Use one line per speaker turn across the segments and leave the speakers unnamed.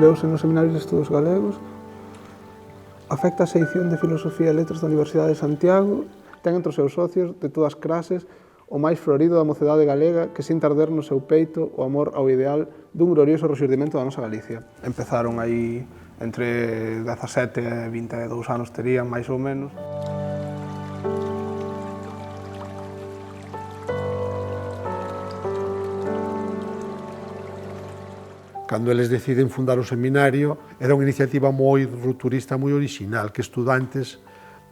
creouse no Seminario de Estudos Galegos, afecta a sección de Filosofía e Letras da Universidade de Santiago, ten entre os seus socios de todas as clases o máis florido da mocedade galega que sinta arder no seu peito o amor ao ideal dun glorioso rexurdimento da nosa Galicia. Empezaron aí entre 17 e 22 anos terían, máis ou menos.
Cando eles deciden fundar o seminario, era unha iniciativa moi rupturista, moi orixinal, que estudantes,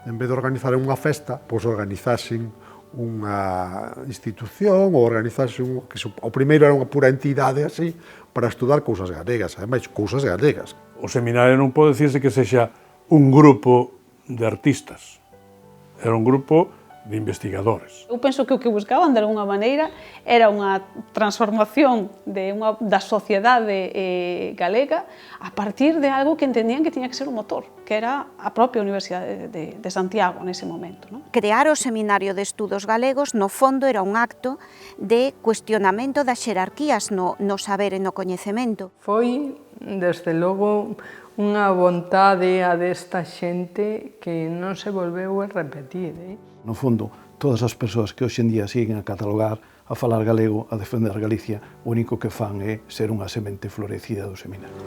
en vez de organizar unha festa, pois organizasen unha institución ou organizasen, que o primeiro era unha pura entidade así, para estudar cousas galegas, ademais, cousas galegas.
O seminario non pode dicirse que sexa un grupo de artistas, era un grupo de investigadores.
Eu penso que o que buscaban, de alguna maneira, era unha transformación da sociedade galega a partir de algo que entendían que tiña que ser un motor, que era a propia Universidade de Santiago nese momento.
Crear o Seminario de Estudos Galegos, no fondo, era un acto de cuestionamento das xerarquías no saber e no coñecemento.
Foi, desde logo, unha vontade a desta xente que non se volveu a repetir.
No fondo, todas as persoas que hoxe en día siguen a catalogar, a falar galego, a defender Galicia, o único que fan é ser unha semente florecida do seminario.